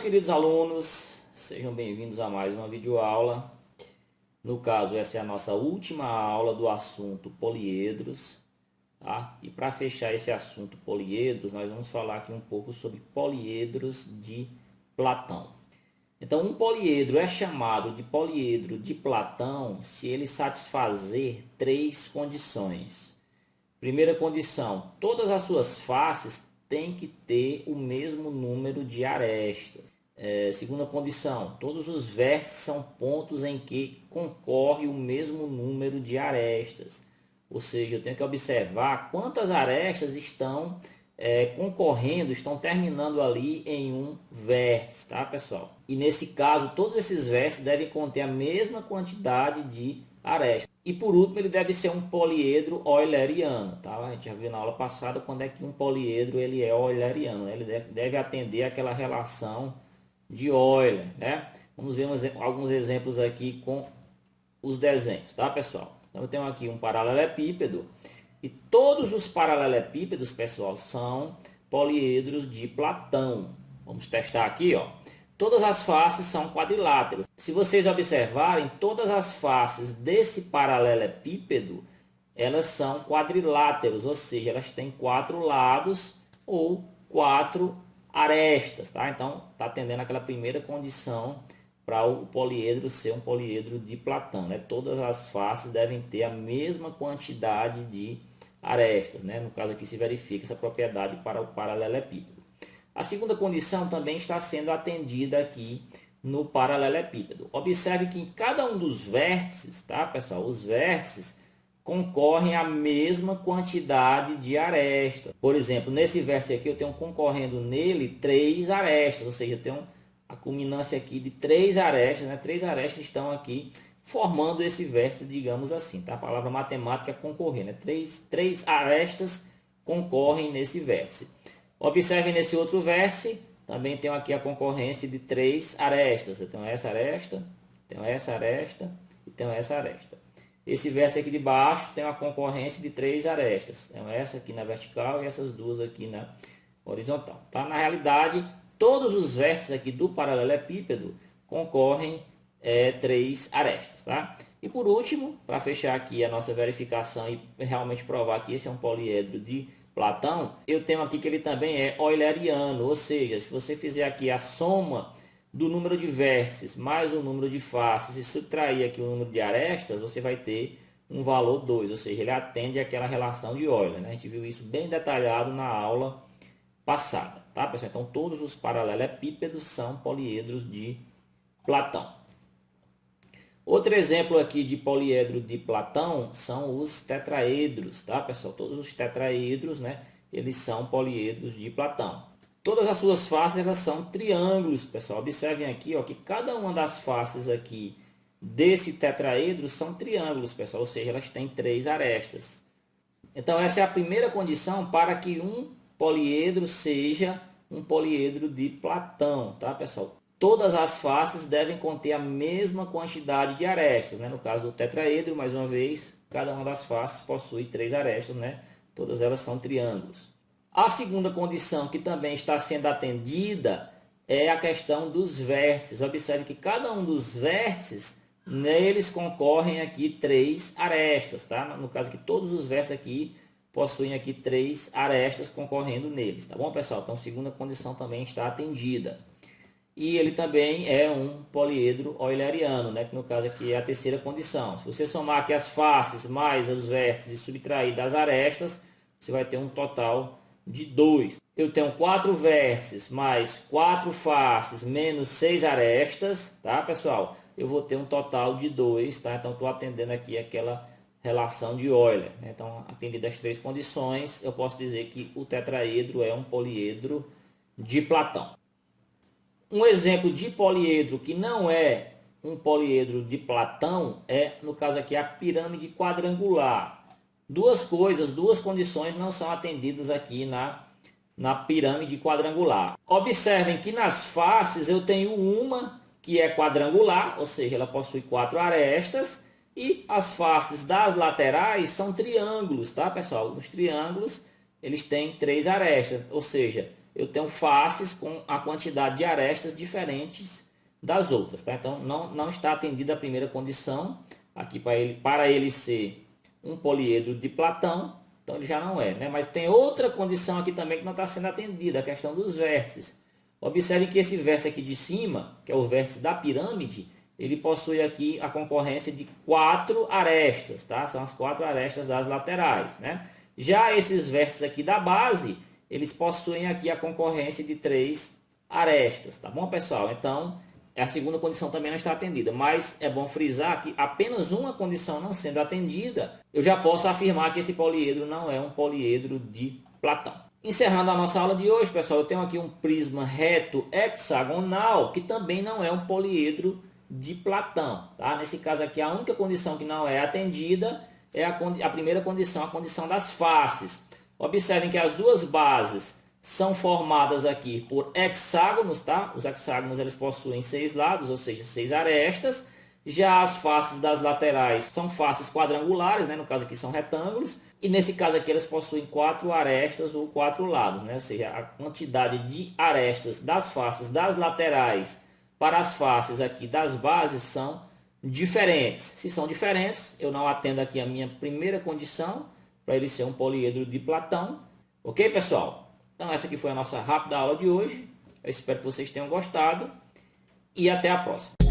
queridos alunos, sejam bem-vindos a mais uma videoaula. No caso, essa é a nossa última aula do assunto poliedros, tá? E para fechar esse assunto poliedros, nós vamos falar aqui um pouco sobre poliedros de Platão. Então, um poliedro é chamado de poliedro de Platão se ele satisfazer três condições. Primeira condição, todas as suas faces têm que ter o mesmo número de arestas. Segunda condição, todos os vértices são pontos em que concorre o mesmo número de arestas. Ou seja, eu tenho que observar quantas arestas estão concorrendo, estão terminando ali em um vértice, tá, pessoal? E nesse caso, todos esses vértices devem conter a mesma quantidade de arestas. E por último, ele deve ser um poliedro euleriano, tá? A gente já viu na aula passada quando é que um poliedro ele é euleriano, né? Ele deve atender àquela relação de Euler, né? Vamos ver alguns exemplos aqui com os desenhos, tá, pessoal? Então eu tenho aqui um paralelepípedo e todos os paralelepípedos, pessoal, são poliedros de Platão. Vamos testar aqui, ó. Todas as faces são quadriláteros. Se vocês observarem, todas as faces desse paralelepípedo, elas são quadriláteros, ou seja, elas têm quatro lados ou quatro arestas, tá? Então, está atendendo aquela primeira condição para o poliedro ser um poliedro de Platão, né? Todas as faces devem ter a mesma quantidade de arestas, né? No caso aqui se verifica essa propriedade para o paralelepípedo. A segunda condição também está sendo atendida aqui no paralelepípedo. Observe que em cada um dos vértices, tá, pessoal? Os vértices concorrem à mesma quantidade de arestas. Por exemplo, nesse vértice aqui eu tenho concorrendo nele 3 arestas, ou seja, eu tenho a culminância aqui de 3 arestas, né? 3 arestas estão aqui formando esse vértice, digamos assim, tá? A palavra matemática é concorrer, né? 3 arestas concorrem nesse vértice. Observe nesse outro vértice, também tenho aqui a concorrência de 3 arestas. Eu tenho essa aresta, tenho essa aresta e tenho essa aresta. Esse vértice aqui de baixo tem uma concorrência de 3 arestas. Tenho essa aqui na vertical e essas duas aqui na horizontal. Tá? Na realidade, todos os vértices aqui do paralelepípedo concorrem 3 arestas. Tá? E por último, para fechar aqui a nossa verificação e realmente provar que esse é um poliedro de Platão, eu tenho aqui que ele também é euleriano, ou seja, se você fizer aqui a soma do número de vértices mais o número de faces e subtrair aqui o número de arestas, você vai ter um valor 2, ou seja, ele atende àquela relação de Euler, né? A gente viu isso bem detalhado na aula passada, tá, pessoal? Então, todos os paralelepípedos são poliedros de Platão. Outro exemplo aqui de poliedro de Platão são os tetraedros, tá, pessoal? Todos os tetraedros, né, eles são poliedros de Platão. Todas as suas faces, elas são triângulos, pessoal. Observem aqui, ó, que cada uma das faces aqui desse tetraedro são triângulos, pessoal, ou seja, elas têm 3 arestas. Então, essa é a primeira condição para que um poliedro seja um poliedro de Platão, tá, pessoal? Todas as faces devem conter a mesma quantidade de arestas, né? No caso do tetraedro, mais uma vez, cada uma das faces possui 3 arestas, né? Todas elas são triângulos. A segunda condição que também está sendo atendida é a questão dos vértices. Observe que cada um dos vértices, neles concorrem aqui 3 arestas, tá? No caso que todos os vértices aqui possuem aqui 3 arestas concorrendo neles, tá bom, pessoal? Então, a segunda condição também está atendida. E ele também é um poliedro euleriano, né? Que no caso aqui é a terceira condição. Se você somar aqui as faces mais os vértices e subtrair das arestas, você vai ter um total de 2. Eu tenho 4 vértices mais 4 faces menos 6 arestas, tá, pessoal? Eu vou ter um total de 2, tá? Então, estou atendendo aqui aquela relação de Euler, né? Então, atendido as 3 condições, eu posso dizer que o tetraedro é um poliedro de Platão. Um exemplo de poliedro que não é um poliedro de Platão é, no caso aqui, a pirâmide quadrangular. Duas condições não são atendidas aqui na pirâmide quadrangular. Observem que nas faces eu tenho uma que é quadrangular, ou seja, ela possui 4 arestas, e as faces das laterais são triângulos, tá, pessoal? Os triângulos, eles têm 3 arestas, ou seja, eu tenho faces com a quantidade de arestas diferentes das outras, tá? Então não está atendida a primeira condição aqui para ele ser um poliedro de Platão, então ele já não é, né? Mas tem outra condição aqui também que não está sendo atendida, a questão dos vértices. Observe que esse vértice aqui de cima, que é o vértice da pirâmide, ele possui aqui a concorrência de 4 arestas, tá? São as 4 arestas das laterais, né? Já esses vértices aqui da base, eles possuem aqui a concorrência de 3 arestas, tá bom, pessoal? Então, a segunda condição também não está atendida, mas é bom frisar que apenas uma condição não sendo atendida, eu já posso afirmar que esse poliedro não é um poliedro de Platão. Encerrando a nossa aula de hoje, pessoal, eu tenho aqui um prisma reto hexagonal, que também não é um poliedro de Platão, tá? Nesse caso aqui, a única condição que não é atendida é a primeira condição, a condição das faces. Observem que as duas bases são formadas aqui por hexágonos, tá? Os hexágonos eles possuem 6 lados, ou seja, 6 arestas. Já as faces das laterais são faces quadrangulares, né? No caso aqui são retângulos. E nesse caso aqui eles possuem 4 arestas ou 4 lados, né? Ou seja, a quantidade de arestas das faces das laterais para as faces aqui das bases são diferentes. Se são diferentes, eu não atendo aqui a minha primeira condição para ele ser um poliedro de Platão. Ok, pessoal? Então essa aqui foi a nossa rápida aula de hoje. Eu espero que vocês tenham gostado e até a próxima.